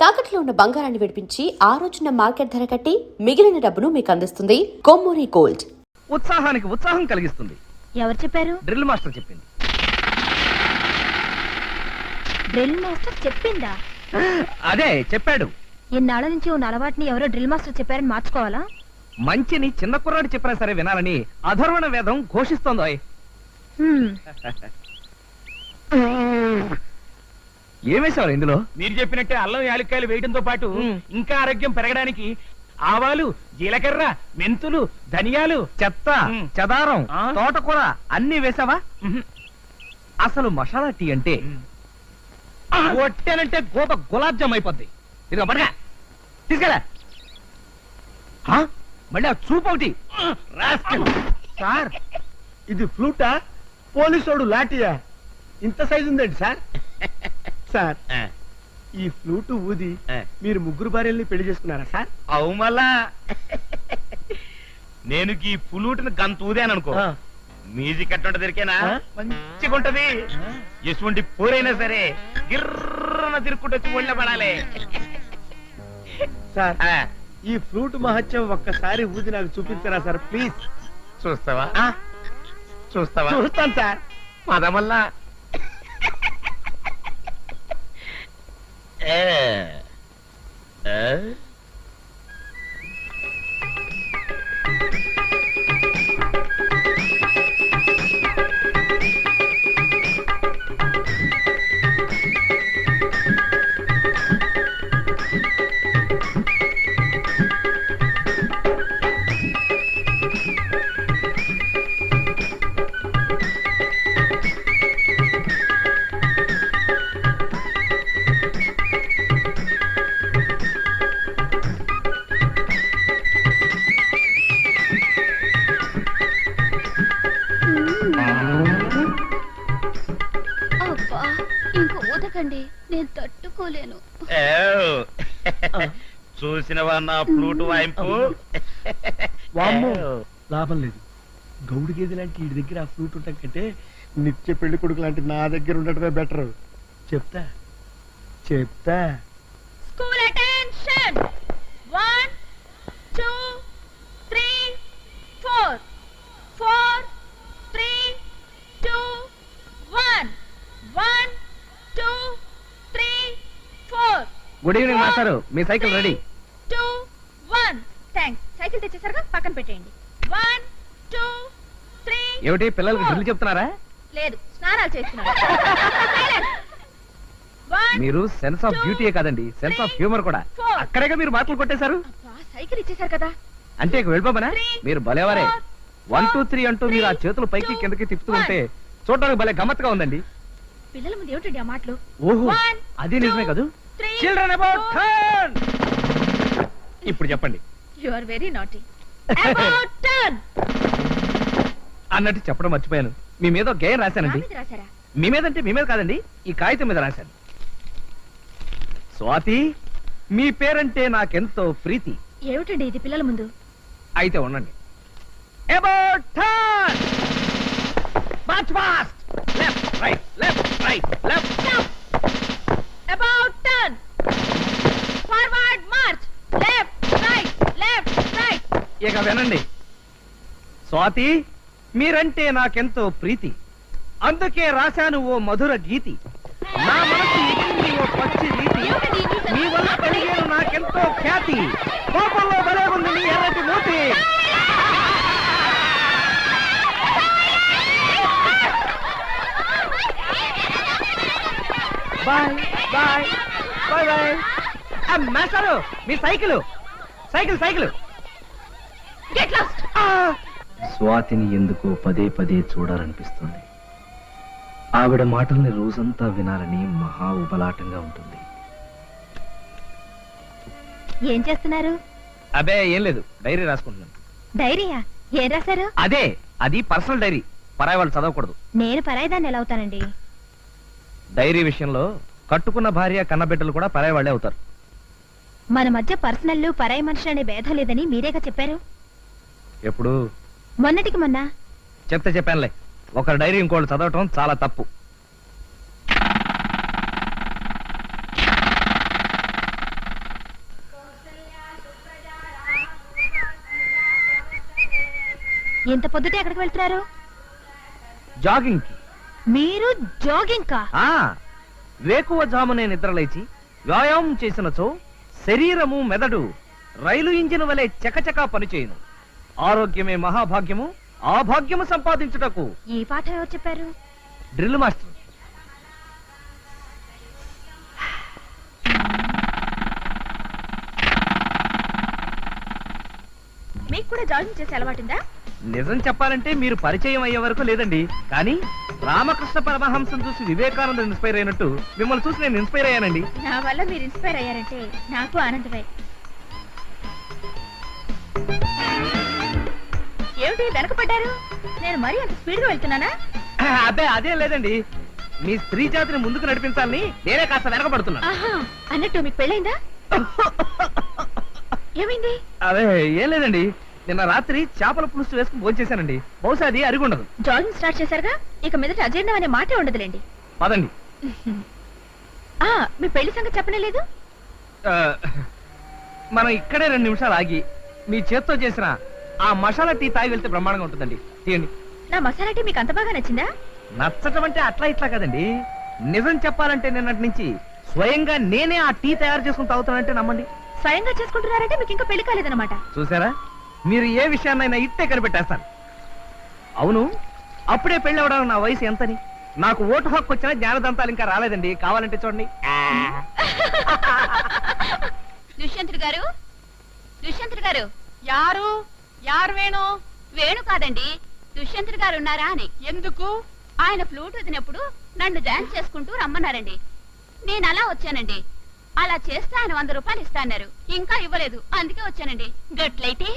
తాకట్లో ఉన్న బంగారాన్ని విడిపించి ఆ రోజున మార్కెట్ ధర కట్టి మిగిలిన డబ్బును మీకు అందిస్తుంది కొమ్మూరి గోల్డ్. ఉత్సాహానికి ఉత్సాహం కలిగిస్తుంది. ఎవరు చెప్పారు? డ్రిల్ మాస్టర్ చెప్పింది. డ్రిల్ మాస్టర్ చెప్పిందా? అదే చెప్పాడు. ఇన్నాళ్ళ నుంచి ఉన్న అలవాటుని ఎవరో డ్రిల్ మాస్టర్ చెప్పారని మార్చుకోవాలా? మంచిని చిన్న కుర్రాడు చెప్పినా సరే వినాలని అధర్వణ వేదం ఘోషిస్తోందో. ఏమేశారు ఇందులో? మీరు చెప్పినట్టే అల్లం యాలక్కాయలు వేయడంతో పాటు ఇంకా ఆరోగ్యం పెరగడానికి ఆవాలు, జీలకర్ర, మెంతులు, ధనియాలు, చెత్త, చెదారం, తోటకూర అన్ని వేసావా? అసలు మసాలా టీ అంటే కొట్టానంటే గోప గులాబ్ జామ్ అయిపోద్ది. ఇదిగో పడగా తీసుకెళ్ళా. మళ్ళీ ఆ చూపు ఒకటి. సార్ ఇది ఫ్లూటా పోలీసోడు లాఠీయా? ఇంత సైజు ఉందండి సార్. సార్ ఈ ఫ్లూట్ ఊది మీరు ముగ్గురు భార్యల్ని పెళ్లి చేసుకున్నారా సార్? అవు మళ్ళా నేను ఈ పులుటిని గంత ఊదాననుకో, మ్యూజిక్ అట్టుంట దొరికేనా మంచిగా ఉంటది. ఎటువంటి పోరైనా సరే గిర్రన తిరుక్కుంటూ వచ్చి ఒళ్ళ పడాలి. సార్ ఈ ఫ్లూట్ మహత్యం ఒక్కసారి ఊది నాకు చూపించరా సార్ ప్లీజ్? చూస్తావా? చూస్తావా? చూస్తాను సార్. పదమల్లా ఇంక ఊదకండి, నేను తట్టుకోలేను. చూసినవా నా ఫ్లూట్ వాయింపు? వామ్మో లాభం లేదు. గౌడు గేదె లాంటి వీడి దగ్గర ఆ ఫ్లూట్ ఉండటం కంటే నిత్య పెళ్లి కొడుకు లాంటి నా దగ్గర ఉండటమే బెటర్. చెప్తా చెప్తా. School attention. 1 2 3 4 4 3 2 1 1 2 3 4. గుడ్ ఈవినింగ్ మాస్టారు, మీ సైకిల్ రెడీ. 2 1. థాంక్స్. సైకిల్ తెచ్చేసరిగా పక్కన పెట్టేయండి. 1 2 3. ఏమిటి పిల్లలకి డ్రిల్ చెప్తున్నారా? లేదు, స్నానాలు చేస్తున్నారు. మీరు సెన్స్ ఆఫ్ బ్యూటీ కాదండి, సెన్స్ ఆఫ్ హ్యూమర్ కూడా. అక్కడేగా మీరు మాటలు కొట్టేశారు. సైకిల్ ఇచ్చేసారు కదా అంటే ఇక వెళ్ళిపోమనా? మీరు భలేవారే. 1 2 3 అంటూ మీరు ఆ చేతులు పైకి కిందకి తిప్పుతూ ఉంటే చూడడానికి భలే గమ్మత్తుగా ఉందండి. పిల్లల ముందు ఏమిటండి ఆ మాటలు? ఓహో, అది నిజమే కదూ. Children about turn. ఇప్పుడు చెప్పండి. You are very naughty. About turn అన్నట్టు చెప్పడం మర్చిపోయాను. మీ మీద ఒక గేయం రాశానండి. రాశారా? మీ మీద అంటే మీ మీద కాదండి, ఈ కాగితం మీద రాశాను. స్వాతి, మీ పేరంటే నాకెంతో ప్రీతి. ఏమిటండి ఇది పిల్లల ముందు? అయితే ఉండండి. About turn. March fast. Left right left right left. About turn. Forward March. Left right left right. ఇక వినండి. స్వాతి, మీరంటే నాకెంతో ప్రీతి, అందుకే రాశాను ఓ మధుర గీతి. నా మనసు ఎక్కింది ఓ పచ్చి రీతి, మీ వల్ల కలిగేను నాకెంతో ఖ్యాతి. కోపంలో బలే ఉంది నీ ఎర్రటి మూతి. Bye bye bye bye. మాస్టారు, మీ cycle cycle cycle. Get lost. స్వాతిని ఎందుకో పదే పదే చూడాలనిపిస్తుంది. ఆవిడ మాటల్ని రోజంతా వినాలని మహా ఉబలాటంగా ఉంటుంది. ఏం చేస్తున్నారు? అబే ఏం లేదు, డైరీ రాసుకుంటున్నాను. డైరీయా? ఏం రాశారు? అదే, అది పర్సనల్ డైరీ, పరాయి వాళ్ళు చదవకూడదు. నేను పరాయిదాన్ని ఎలా అవుతానండి? డైరీ విషయంలో కట్టుకున్న భార్య కన్నబిడ్డలు కూడా పరాయి వాళ్ళే అవుతారు. మన మధ్య పర్సనల్ పరాయి మనుషులు అనే భేదం లేదని మీరేగా చెప్పారు. ఎప్పుడు? మొన్నటికి మొన్న. చెప్తే చెప్పానులే, ఒకరి డైరీ ఇంకోళ్ళు చదవటం చాలా తప్పు. ఎంత పొద్దుటే ఎక్కడికి వెళ్తున్నారు? జాగింగ్ కి. మీరు జాగింగ్ కా? వేకువ జామునే నిద్రలేచి వ్యాయామం చేసినచో శరీరము మెదడు రైలు ఇంజిన్ వలె చకచకా పనిచేయును. ఆరోగ్యమే మహాభాగ్యము. ఆ భాగ్యము సంపాదించుటకు ఈ పాఠం ఎవరు చెప్పారు? Drill master. మీకు కూడా జాగింగ్ చేసే అలవాటుందా? నిజం చెప్పాలంటే మీరు పరిచయం అయ్యే వరకు లేదండి. కానీ రామకృష్ణ పరమహంసం చూసి వివేకానంద ఇన్స్పైర్ అయినట్టు మిమ్మల్ని చూసి నేను ఇన్స్పైర్ అయ్యానండి. నా వల్ల మీరు ఇన్స్పైర్ అయ్యారంటే నాకు ఆనందమే. ఏమిటి వెనకపడ్డారు? నేను మరీ అంత స్పీడ్ గా వెళ్తున్నానా? అదే లేదండి, మీ స్త్రీ జాతిని ముందుకు నడిపించాలని నేనే కాస్త వెనకబడుతున్నాను. ఆహా, అన్నట్టు మీకు పెళ్ళైందా? ఏమైంది? అదే ఏం లేదండి, నిన్న రాత్రి చేపల పులుసు వేసుకుని భోంచేశానండి. బహుశా అది అరిగుండదు. జాగింగ్ స్టార్ట్ చేశారుగా, ఇక మీదట అజీర్ణం అనే మాటే ఉండదులేండి. పదండి. మీ పెళ్లి సంగతి చెప్పనే లేదు. మనం ఇక్కడే 2 నిమిషాలు ఆగి మీ చేత్తో చేసిన ఆ మసాలా టీ తాగి వెళ్తే బ్రహ్మాండంగా ఉంటుందండి. తీయండి. నా మసాలా టీ మీకు అంత బాగా నచ్చిందా? నచ్చటం అంటే అట్లా ఇట్లా కదండి. నిజం చెప్పాలంటే నిన్నటి నుంచి స్వయంగా నేనే ఆ టీ తయారు చేసుకుని తాగుతానంటే నమ్మండి. స్వయంగా చేసుకుంటున్నారంటే మీకు ఇంకా పెళ్లి కాలేదన్నమాట. చూసారా, మీరు ఏ విషయాన్నైనా ఇట్టే కనిపెట్టేస్తాను. అవును, అప్పుడే పెళ్లి అవడానికి నా వయసు ఎంతని? నాకు ఓటు హక్కు వచ్చినా జ్ఞానదంతాలు ఇంకా రాలేదండి. కావాలంటే చూడండి. దుష్యంతుడు గారు, దుష్యంతుడు గారు. యారు వేణు? వేణు కాదండి, దుష్యంతుడు గారు ఉన్నారా అని. ఎందుకు? ఆయన ఫ్లూట్ వదినప్పుడు నన్ను డాన్స్ చేసుకుంటూ రమ్మన్నారండి. నేను అలా వచ్చానండి. అలా చేస్తే ఆయన 100 రూపాయలు ఇస్తాన్నారు. ఇంకా ఇవ్వలేదు, అందుకే వచ్చానండి. గట్లయితే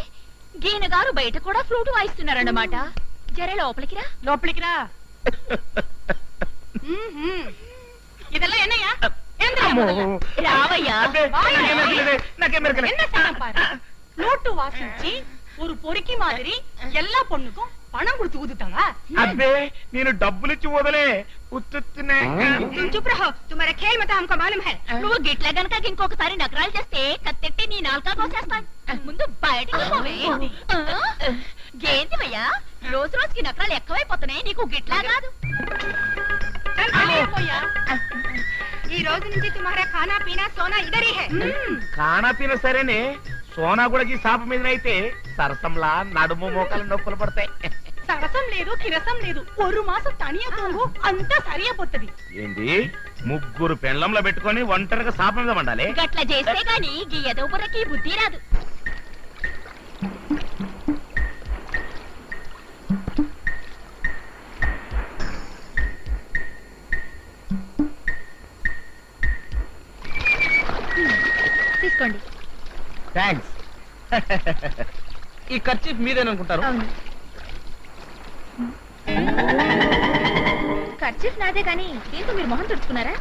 గీన గారు బయట కూడా ఫ్లూట్ వాయిస్తున్నారన్నమాట. జర లోపలికి రా. இதெல்லாம் என்னையா? రావయ్యా. ఫ్లూట్ వాసించి ஒரு பொறுக்கி மாதிரி எல்லா பொண்ணுக்கும் பணம் கொடுத்து ஊதுட்டாங்க. అబ్బే నేను డబ్బులిచ్చి వదలే ఉత్తునే. तुम चुप रहो, तुम्हारा खेल मत हमको मालूम है. నువ్వు గిట్ల గనక ఇంకొకసారి నగరాలు చేస్తే కత్తెట్టి నీ నాలుక కోసేస్తాను. ముందు బయటికి పోవే. ఏంటివయ్యా, రోజు రోజుకి నగరాలు ఎక్కువైపోతున్నాయి. నీకు గిట్లా కాదు. ఈ రోజు నుంచి तुम्हारा खाना पीना सोना इधर ही है. కానా పీన సరేనే, సోనా కూడా ఈ సాప మీద అయితే సరసంలా నడుము మోకాలు నొప్పులు పడతాయి. సరసం లేదు, కిరసం లేదు. ఒక మాసం తనియా తోంగు, అంతా సరియా పోతది. ఏంది, 3 పెండ్లంలో పెట్టుకొని ఒంటరిగా సాప మీద వండాలి? గట్ల చేస్తే గాని గీ ఎదో బుర్రకి బుద్ధి రాదు. తీసుకోండి. థ్యాంక్స్. ఈ ఖర్చు మీదేననుకుంటారు. అవును, ఖర్చీఫ్ నాదే కానీ దీంతో మీరు మొహం తుడుచుకున్నారా?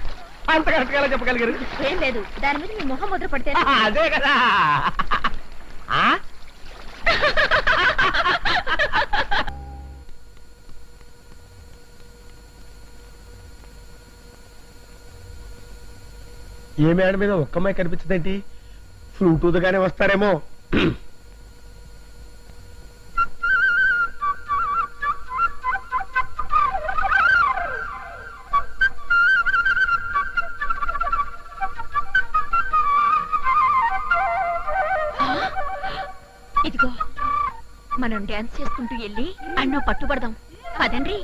అంత కరెక్ట్గా చెప్పగలిగారు. ఏం లేదు, దాని మీద మీ మొహం ముద్ర పడితే. అదే కదా. ఏ మేడ మీద ఒక్క అమ్మాయి కనిపించదేంటి? ఫ్లూట్ ఊదగానే వస్తారేమో. ఇదిగో, మనం డాన్స్ చేసుకుంటూ వెళ్ళి అన్నో పట్టుబడదాం. పదండ్రి.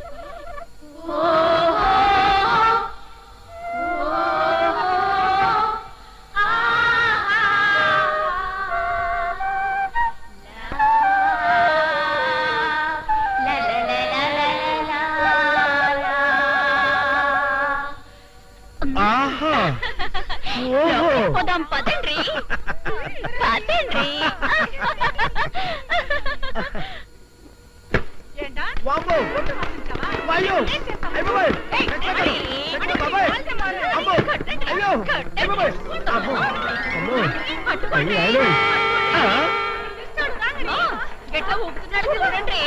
ఆహా, ఓహో, పోదాం, పదండ్రి. పదండ్రి. వామ్మో, వాయ్యో, అయ్యబాబోయ్, బాబాయ్, అమ్మో, అయ్యో, అయ్యబాబోయ్, అమ్మో, అమ్మో, పట్టుకోండి. అయ్యో, ఎట్లా ఊపుతున్నాడు చూడండి.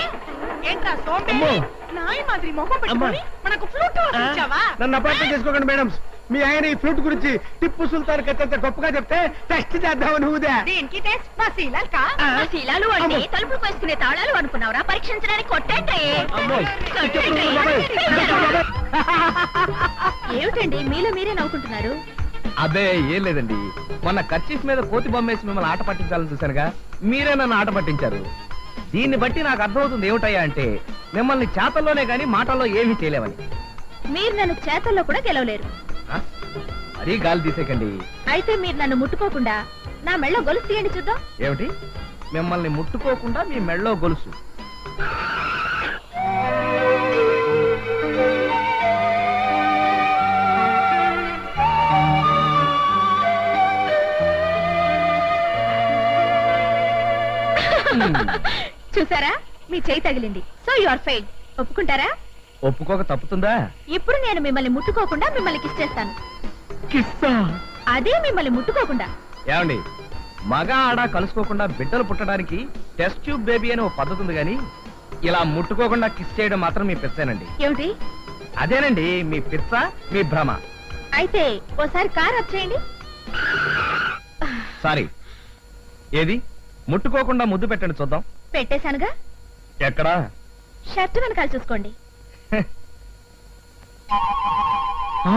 ఏంట్రా అమ్మో, నాయి మాదిరి మొహం అమ్మా, పెట్టుకొని మనకు ఫ్లూట్ వాయించావా? నన్ను అపార్థం చేసుకోకండి మేడం. మీ ఆయన ఈ ఫ్లూట్ గురించి టిప్పు సుల్తాన్ కథంత గొప్పగా చెప్తే టెస్ట్ చేద్దామని ఊదా. దీనికి టెస్ట్ మా శీలాలు కా ఆ శీలాలు అంటే తలుపులు వేసుకునే తాళాలు అనుకున్నావురా? పరీక్షించడానికి కొట్టండి. ఏమిటండి మీలో మీరే నవ్వుకుంటున్నారు? అదే ఏం లేదండి, మొన్న కర్చీఫ్ మీద కోతి బొమ్మేసి మిమ్మల్ని ఆట పట్టించాలని చూశానుగా, మీరే నన్ను ఆట పట్టించారు. దీన్ని బట్టి నాకు అర్థమవుతుంది ఏమిటయ్యా అంటే మిమ్మల్ని చేతల్లోనే గాని మాటల్లో ఏమీ చేయలేవని. మీరు నన్ను చేతల్లో కూడా గెలవలేరు. ఆ? మరీ గాలి తీసేకండి. అయితే మీరు నన్ను ముట్టుకోకుండా నా మెళ్ళ గొలుసు తీయండి చూద్దాం. ఏమిటి, మిమ్మల్ని ముట్టుకోకుండా మీ మెళ్ళో గొలుసు? చూసారా, మీ చేయి తగిలింది. So you are fail. ఒప్పుకుంటారా? ఒప్పుకోక తప్పుతుందా? ఇప్పుడు నేను మిమ్మల్ని ముట్టుకోకుండా మిమ్మల్ని కిస్ చేస్తాను. కిస్సా? అదే మిమ్మల్ని ముట్టుకోకుండా. ఏమండి, మగ ఆడ కలుసుకోకుండా బిడ్డలు పుట్టడానికి టెస్ట్ ట్యూబ్ బేబీ అని ఓ పద్ధతి ఉంది గాని ఇలా ముట్టుకోకుండా కిస్ చేయడం మాత్రం మీ పిచ్చేనండి. ఏమిటి? అదేనండి మీ పిచ్చ, మీ భ్రమ. అయితే ఓసారి కార్ వచ్చేయండి. సారీ, ఏది ముట్టుకోకుండా ముద్దు పెట్టండి చూద్దాం. పెట్టేశానుగా. ఎక్కడా? షర్ట్ వెనకాల చూసుకోండి. ఆ?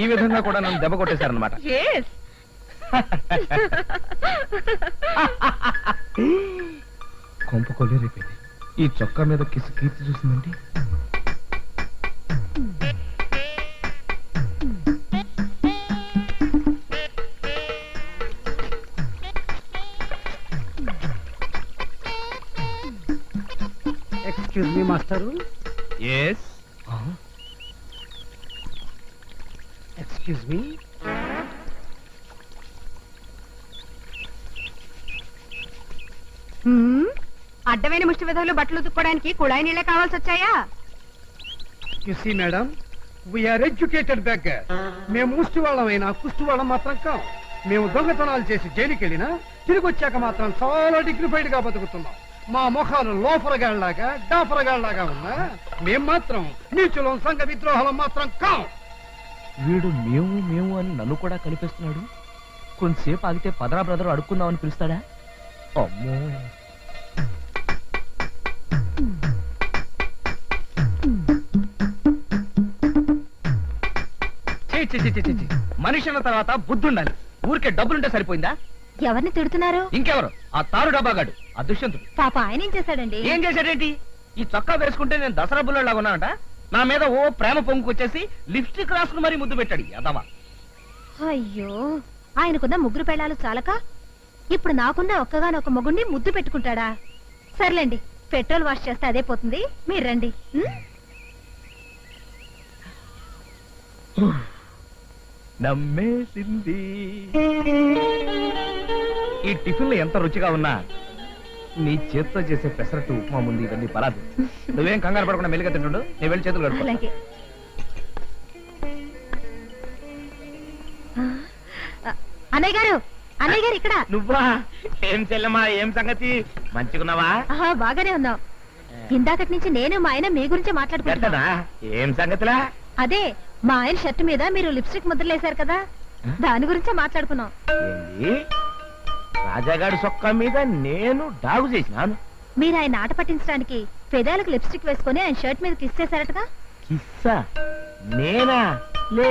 ఈ విధంగా కూడా నన్ను దెబ్బ కొట్టేశారనమాట. Yes. కొంప కొల్లేరైపోయింది. ఈ చొక్కా మీద కిసు కీర్తి చూసిందండి. ఎక్స్క్యూజ్ మీ మాస్టరు. ఎస్. Excuse me. అడ్డమైన ముష్టి విధులు బట్టలు ఉతుక్కోవడానికి కుళాయి నీళ్ళే కావాల్సి వచ్చాయా? You see madam, we are educated beggar. మేము ముష్టి వాళ్ళమైనా కుష్టి వాళ్ళం మాత్రం కాం. మేము దొంగతనాలు చేసి జైలుకి వెళ్ళినా తిరిగి వచ్చాక మాత్రం చాలా డిగ్నిఫైడ్ గా బతుకుతున్నాం. మా ముఖాలు లోఫరగాళ్లాగా డాఫరగాళ్లాగా ఉన్నా మేం మాత్రం నీచులం, సంఘ విద్రోహాలం మాత్రం కాం. వీడు మేము మేము అని నన్ను కూడా కలిపేస్తున్నాడు. కొంతసేపు ఆగితే పదరా బ్రదర్ అడుక్కుందామని పిలుస్తాడా? అమ్మో. మనిషి అన్న తర్వాత బుద్ధి ఉండాలి. ఊరికే డబ్బులుంటే సరిపోయిందా? ఎవరిని తిడుతున్నారు? ఇంకెవరు? ఆ తారు డబ్బాగాడు, ఆ దుష్యంతుడు. పాప ఆయన ఏం చేశాడండి? ఏం చేశాడేంటి? ఈ చొక్కా వేసుకుంటే నేను దసరా బుల్లలాగా ఉన్నానంట. నా మీద ఓ ప్రేమ పొంగుకొచ్చేసి లిప్స్టిక్ రాసుకుని మరీ ముద్దు పెట్టాడు ఎదవా. అయ్యో, ఆయనకున్న ముగ్గురు పెళ్ళాలు చాలక ఇప్పుడు నాకున్న ఒక్కగానొక్క మొగుడిని ముద్దు పెట్టుకుంటాడా? సర్లేండి, పెట్రోల్ వాష్ చేస్తే అదే పోతుంది. మీరు రండి. నమ్మేసింది. ఈ టిఫిన్లు ఎంత రుచిగా ఉన్నా నీ చేత్తో చేసే పెసరట్టు ఉప్మా ముందు ఇవన్నీ పరాదు. నువ్వేం కంగారు పడకుండా మెల్లిగా తింటుండు, నేను వెళ్ళి చేతులు కడుక్కో. అలాగే. అన్నయ్య గారు, అన్నయ్య గారు ఇక్కడ. నువ్వా? ఏం చెల్లమ్మా, ఏం సంగతి? మంచిగున్నావా? ఆహా, బాగానే ఉన్నాం. ఇందాకటి నుంచి నేను మా ఆయన మీ గురించి మాట్లాడుకుంటున్నా. ఎట్టనా? ఏం సంగతిలా? అదే, మా ఆయన షర్ట్ మీద మీరు లిప్స్టిక్ ముద్రలేశారు కదా, దాని గురించే మాట్లాడుకున్నాం. ఏంది? రాజాగాడి సొక్క మీద నేను డాగు చేసినాను. మీరు ఆయన ఆట పట్టించడానికి పెదాలకు లిప్స్టిక్ వేసుకొని ఆయన షర్ట్ మీద కిస్ చేశారటగా. కిస్సా? నేనా? లే,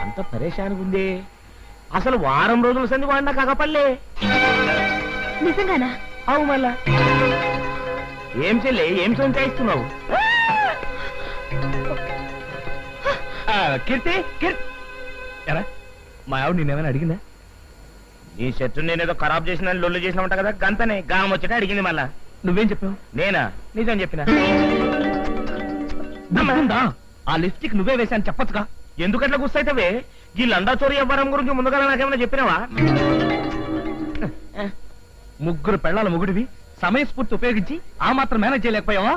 అంత పరేషానికి ఉంది. అసలు వారం రోజుల సంది వాడినా కాకపల్లే. నిజంగానా? అవు మళ్ళా. ఏం చెల్లి, ఏం సంచాయిస్తున్నావు? కీర్తి, ఎరా మా ఆవిడ నేనేమైనా అడిగిందా? నీ షర్టు నేనేదో ఖరాబ్ చేసిన లొల్లు చేసిన ఉంటా కదా, గంతనే గాం వచ్చేట అడిగింది మళ్ళా. నువ్వేం చెప్పావు? నేనా? నిజం చెప్పిన. ఆ లిప్స్టిక్ నువ్వే వేశాను చెప్పొచ్చుగా. ఎందుకట్లా గుస్తైతవే? ఈ లండా చోరీ వ్యవహారం గురించి ముందుగా నాకేమైనా చెప్పినావా? ముగ్గురు పెళ్ళాల ముగుడివి సమయస్ఫూర్తి ఉపయోగించి ఆ మాత్రం మేనేజ్ చేయలేకపోయావా?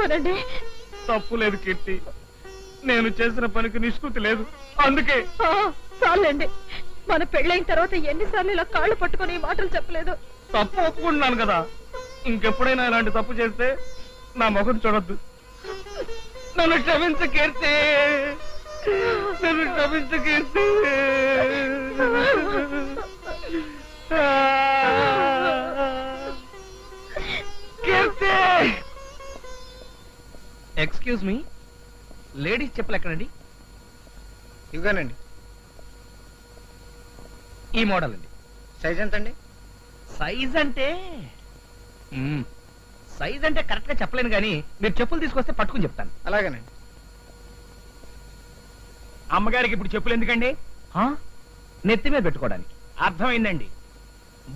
చచ్చిపోనండి. తప్పు లేదు కీర్తి, నేను చేసిన పనికి నిష్కృతి లేదు. అందుకే చాలండి, మన పెళ్ళైన తర్వాత ఎన్నిసార్లు ఇలా కాళ్ళు పట్టుకొని ఈ మాటలు చెప్పలేదు. తప్పు ఒప్పుకుంటున్నాను కదా, ఇంకెప్పుడైనా ఇలాంటి తప్పు చేస్తే నా ముఖం చూడొద్దు. నన్ను క్షమించు కీర్తి, నన్ను క్షమించు కీర్తి. కీర్తి, ఎక్స్క్యూజ్ మీ, లేడీస్ చెప్పులు ఎక్కడండి? ఇవ్వగానండి. ఈ మోడల్ అండి. సైజ్ ఎంత అండి? సైజ్ అంటే సైజ్ అంటే కరెక్ట్ గా చెప్పలేను కానీ మీరు చెప్పులు తీసుకొస్తే పట్టుకుని చెప్తాను. అలాగేనండి. అమ్మగారికి ఇప్పుడు చెప్పులు ఎందుకండి? నెత్తి మీద పెట్టుకోవడానికి. అర్థమైందండి.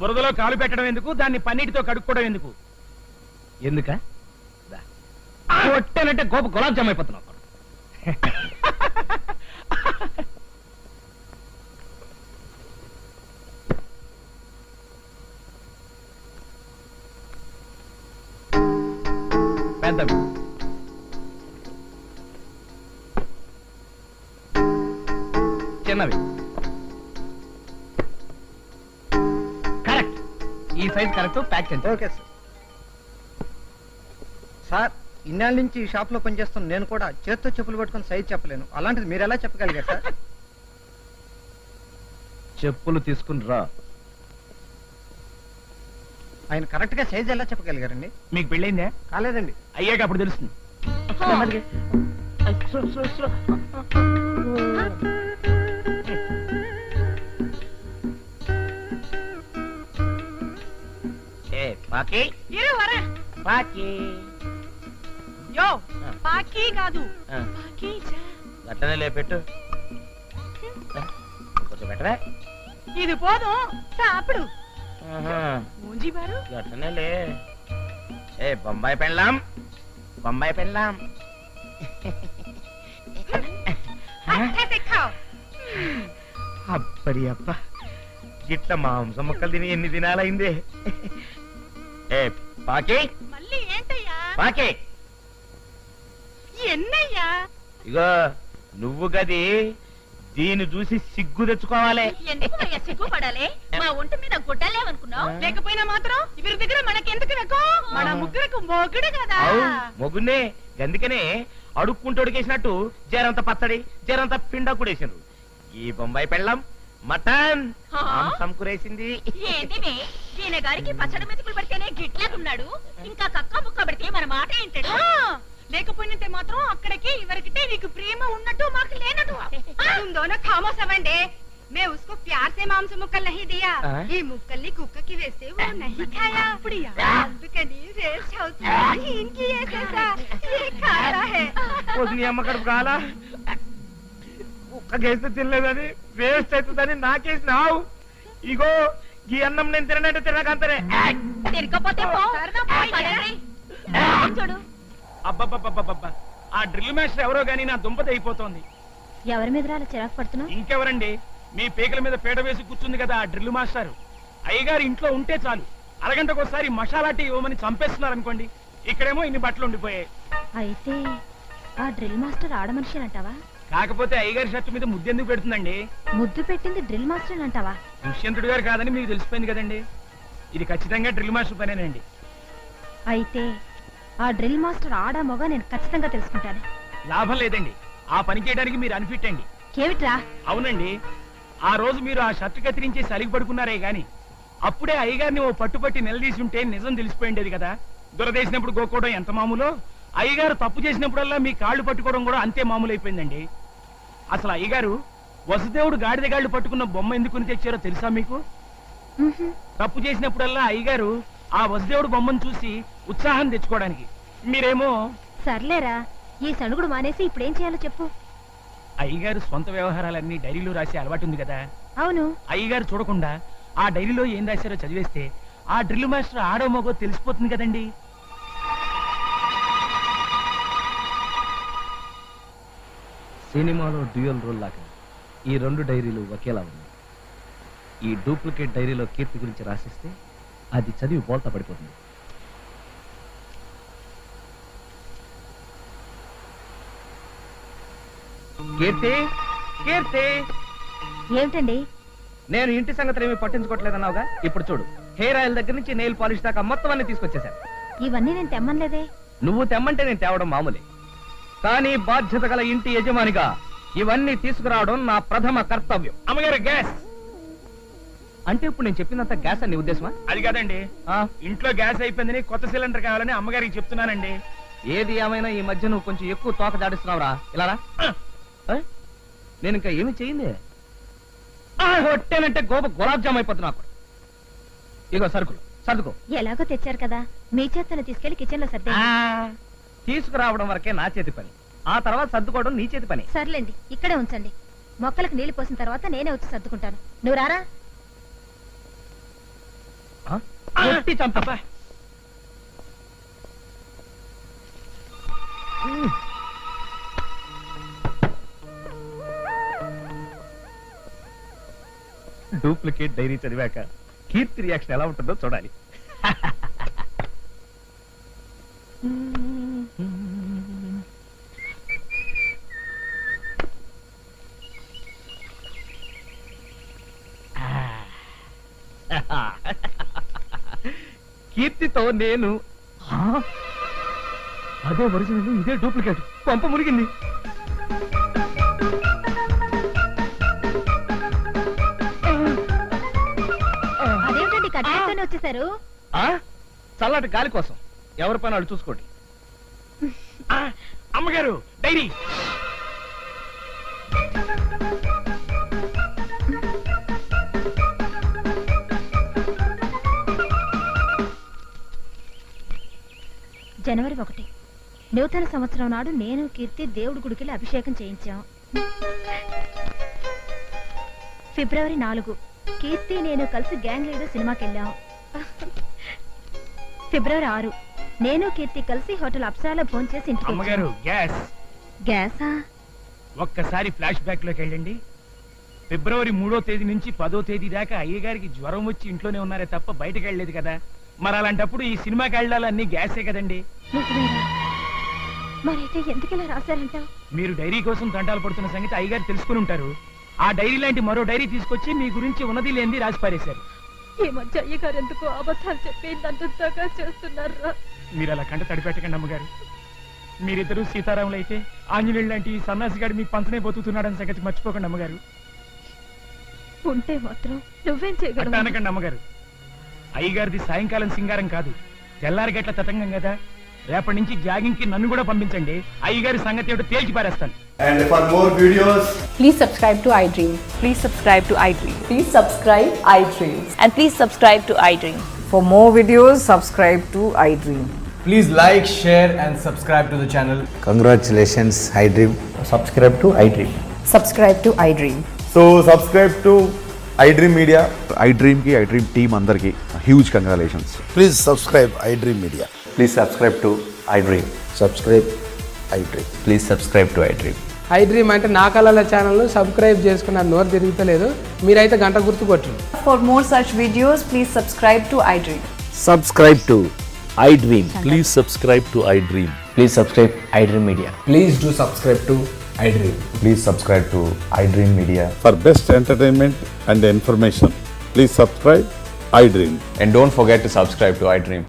బురదలో కాలు పెట్టడం ఎందుకు, దాన్ని పన్నీటితో కడుక్కోవడం ఎందుకు? ఎందుక కొట్టానంటే గోప గులాబ్ జామ్ అయిపోతున్నావు. పెద్దవి చిన్నవి కరెక్ట్. ఈ సైజ్ కరెక్ట్. ప్యాక్ చేయండి. Okay sir. సార్, ఇన్నాళ్ళ నుంచి ఈ షాప్ లో పనిచేస్తాను, నేను కూడా చేత్తో చెప్పులు పట్టుకుని సైజ్ చెప్పలేను. అలాంటిది మీరు ఎలా చెప్పగలిగారు సార్? చెప్పులు తీసుకుని రా. ఆయన కరెక్ట్ గా సైజ్ ఎలా చెప్పగలిగారండి? మీకు పెళ్ళైందే? కాలేదండి. అయ్యాక అప్పుడు తెలుస్తుంది. పాకి పాకి పాకి కాదు, గట్టనే లేపెట్టు, కొంచెం పెట్టవే. ఇది పోదు సాపుడు మూంజీ బారు. గట్టనే లే. ఏ బొంబాయి పెళ్ళాం, బొంబాయి పెళ్ళాం. అప్పడి అప్ప, గిట్ల మాంసం ముక్కలు తిని ఎన్ని దినాలైంది. ఏ పాకి మళ్ళీ ఏంటయ్యా? పాకి, ఎన్నయ్యా? ఇగో నువ్వు గది దీన్ని చూసి సిగ్గు తెచ్చుకోవాలి. ఎందుకు సిగ్గుపడాలి? మా ఒంటి మీద గుడ్డలేమనుకున్నావు? లేకపోయినా మాత్రం ఇవరి దగ్గర మనకెందుకు రకం? మన ముగ్గురకు మొగుడు కదా. మొగున్నే గందుకనే అడుక్కుంటూ ఉడికేసినట్టు జరంత పచ్చడి జరంత పిండ కూడేసిండ్రు. ఈ బొంబాయి పెళ్ళం మటన్ మాంసం కూరేసింది. ఏంటివి? ఈయన గారికి పచ్చడి మెతుకులు పడితేనే గిట్లేకున్నాడు, ఇంకా కక్క ముక్క పడితే మన మాట ఏంటాడు? లేకపోయినంతే మాత్రం అక్కడికి ఇవరికితే నీకు ప్రేమ ఉన్నట్టు మాకు లేనట్టు. तुम दोनों खामोश अवंडे, मैं उसको प्यार से मांस मुक्कल नहीं दिया, ये मुक्कल्ली कुక్క की वैसे वो नहीं खाया. అందుకని వేస్ట్ అవుతుంది. इनकी ऐसा ये खाया है. నీ అమ్మ కడుపు కాలా, కుక్కకేస్తే తినలేదని వేస్ట్ అవుతుందని నాకేసినావు. ఇగో ఈ అన్నం నేను తిననంటే తినకంతనే. తిరగపోతే పో. చూడు, అబ్బబ్బబ్బబ్బబ్బా, ఆ డ్రిల్ మాస్టర్ ఎవరో గానీ నా దుంపతి అయిపోతోంది. ఎవరి మీద అలా చిరాకు పడుతున్నావు? ఇంకెవరండి, మీ పేకల మీద పీడ వేసి కూర్చుంది కదా ఆ డ్రిల్ మాస్టర్. అయ్యగారు ఇంట్లో ఉంటే చాలు, అరగంటకోసారి మసాలా టీ ఇవ్వమని చంపేస్తున్నారు అనుకోండి. ఇక్కడేమో ఇన్ని బట్టలు ఉండిపోయాయి. అయితే ఆ డ్రిల్ మాస్టర్ ఆడమనిషి అంటావా? కాకపోతే అయ్యగారి షర్ట్ మీద ముద్దెందుకు పెడుతుందండి? ముద్దు పెట్టింది డ్రిల్ మాస్టర్ అంటావా? దుష్యంతుడు గారు కాదని మీకు తెలిసిపోయింది కదండి. ఇది ఖచ్చితంగా డ్రిల్ మాస్టర్ పనేనండి. అయితే ఆ డ్రిల్ మాస్టర్ ఆడా మొగ నేను ఖచ్చితంగా తెలుసుకుంటాను. లాభం లేదండి, ఆ పని చేయడానికి మీరు అన్ఫిట్ అండి. కేవిట్రా? అవునండి, ఆ రోజు మీరు ఆ షర్ట్ కత్తిరించి సలిగి పడుకున్నారే గాని అప్పుడే అయ్యగారిని ఓ పట్టుపట్టి నిలదీసి ఉంటే నిజం తెలిసిపోయిండేది కదా. దురదేసినప్పుడు గోకోవడం ఎంత మామూలో, అయ్యగారు తప్పు చేసినప్పుడల్లా మీ కాళ్ళు పట్టుకోవడం కూడా అంతే మామూలు అయిపోయిందండి. అసలు అయ్యగారు వసుదేవుడు గాడిద గాళ్ళు పట్టుకున్న బొమ్మ ఎందుకుని తెచ్చారో తెలుసా మీకు? తప్పు చేసినప్పుడల్లా అయ్యగారు ఆ వసుదేవుడు బొమ్మను చూసి ఉత్సాహం తెచ్చుకోవడానికి. మీరేమో సర్లేరా, ఈ సణుగుడు మానేసి ఇప్పుడేం చేయాలో చెప్పు. అయ్యగారు సొంత వ్యవహారాలన్నీ డైరీలో రాసే అలవాటు ఉంది కదా. అవును. అయ్యగారు చూడకుండా ఆ డైరీలో ఏం రాశారో చదివేస్తే ఆ డ్రిల్ మాస్టర్ ఆడో మగో తెలిసిపోతుంది కదండి. సినిమాలో డ్యూయల్ రోల్ లాగా ఈ రెండు డైరీలు ఒకేలా ఉన్నాయి. ఈ డూప్లికేట్ డైరీలో కీర్తి గురించి రాసిస్తే అది చదివి బోల్తా పడిపోతుంది. కీర్తి, కీర్తి, ఏమిటండి? నేను ఇంటి సంగతులు ఏమీ పట్టించుకోవట్లేదన్నావుగా, ఇప్పుడు చూడు, హెయిర్ ఆయిల్ దగ్గర నుంచి నెయిల్ పాలిష్ దాకా మొత్తం అన్ని తీసుకొచ్చేసాను. ఇవన్నీ నేను తెమ్మనలేదే. నువ్వు తెమ్మంటే నేను తేవడం మామూలే, కానీ బాధ్యత గల ఇంటి యజమానిగా ఇవన్నీ తీసుకురావడం నా ప్రథమ కర్తవ్యం. అమ్మగారు గ్యాస్ అంటే ఇప్పుడు నేను చెప్పినంత గ్యాస్ అని నీ ఉద్దేశమా? అది కాదండి, ఆ, ఇంట్లో గ్యాస్ అయిపోయిందని కొత్త సిలిండర్ కావాలని అమ్మగారికి చెప్తున్నానండి. ఏది ఏమైనా ఈ మధ్య నువ్వు కొంచెం ఎక్కువ తోక దాడిస్తున్నావురా. ఇలా రా. ఏ? నేను ఇంకా ఏమి చేయింది కొట్టానంటే గులాబ్ జామ్ అయిపోతున్నా. ఇగో సరుకులు సర్దుకో. ఎలాగో తెచ్చారు కదా, మీ చేతను తీసుకెళ్లి కిచెన్ లో సర్దే. తీసుకురావడం వరకే నా చేతి పని, ఆ తర్వాత సర్దుకోవడం నీ చేతి పని. సర్లేండి, ఇక్కడే ఉంచండి. మొక్కలకు నీళ్లు పోసిన తర్వాత నేనే వచ్చి సర్దుకుంటాను. నువ్వు రారా. ఆ? కొట్టి చంపా. డూప్లికేట్ డైరీ చదివాక కీర్తి రియాక్షన్ ఎలా ఉంటుందో చూడాలి. కీర్తితో నేను అదే ఒరిజినల్, ఇదే డూప్లికేట్. పంప మురిగింది. అదేమిటండి కట్టేస్తూనే వచ్చేసారు? చల్లటి గాలి కోసం ఎవరి పని వాళ్ళు చూసుకోండి. అమ్మగారు డైరీ. జనవరి 1 నూతన సంవత్సరం నాడు నేను కీర్తి దేవుడి గుడికి అభిషేకం చేయించాం. ఫిబ్రవరి 4 కీర్తి నేను కలిసి గ్యాంగ్ లీడర్ సినిమాకి వెళ్ళాం. ఫిబ్రవరి 6 నేను కీర్తి కలిసి హోటల్ అప్సరాలో ఫోన్ చేసి ఇంటికి వచ్చాం. అమ్మగారు గ్యాస్. గ్యాసా? ఒక్కసారి ఫ్లాష్ బ్యాక్ లోకి వెళ్ళండి. ఫిబ్రవరి 3వ తేదీ నుంచి 10వ తేదీ దాకా అయ్యగారికి జ్వరం వచ్చి ఇంట్లోనే ఉన్నారే తప్ప బయటకు వెళ్ళలేదు కదా. మరి అలాంటప్పుడు ఈ సినిమాకి వెళ్ళాలన్నీ గ్యాసే కదండి. నిజమేనా? మరైతే ఎందుకు ఇలా రాశారంటావు? మీరు డైరీ కోసం తంటాలు పడుతున్న సంగతి అయ్యగారు తెలుసుకుని ఉంటారు. ఆ డైరీ లాంటి మరో డైరీ తీసుకొచ్చి మీ గురించి ఉన్నది లేనిది రాసి పారేశారు. ఈ మధ్య అయ్యగారు ఎందుకు అబద్ధాలు చెప్పి నన్నుగా చేస్తున్నారు? మీరు అలా కంట తడిపెట్టకండి అమ్మగారు. మీరిద్దరూ సీతారాములు అయితే ఆంజనేయులు లాంటి ఈ సన్నాసిగాడు మీ పంచనే బతుకుతున్నాడని సంగతి మర్చిపోకండి అమ్మగారు. ఉంటే మాత్రం నువ్వేం చేయగలవు? అనకండి అమ్మగారు. అయ్యగారిది సాయంకాలం సింగారం కాదు, తెల్లారి గట్ల తతంగం కదా. రేపటి నుంచి జాగింగ్ కి నన్ను కూడా పంపించండి. అయ్యగారి సంగతి ఏమిటో తేల్చి పారేస్తాను. And for more videos, Please subscribe to iDream. Please subscribe to iDream. Please subscribe iDream. And please subscribe to iDream. For more videos, subscribe to iDream. Please like, share and subscribe to the channel. Congratulations, iDream. Subscribe to iDream. Subscribe to iDream. So subscribe to iDream Media. iDream ki iDream team andarki huge congratulations. Please subscribe iDream Media. Please subscribe to iDream. Subscribe iDream. Please subscribe to iDream. iDream అంటే నా కళల channel subscribe చేసుకున్న నోరు తిరుగుతలేదు. మీరైతే గంట గుర్తు కొట్టండి. For more such videos, please subscribe to iDream. Subscribe to iDream. Please subscribe to iDream. Please subscribe iDream Media. Please do subscribe to iDream. Please subscribe to iDream Media. For best entertainment and information, please subscribe iDream. And don't forget to subscribe to iDream.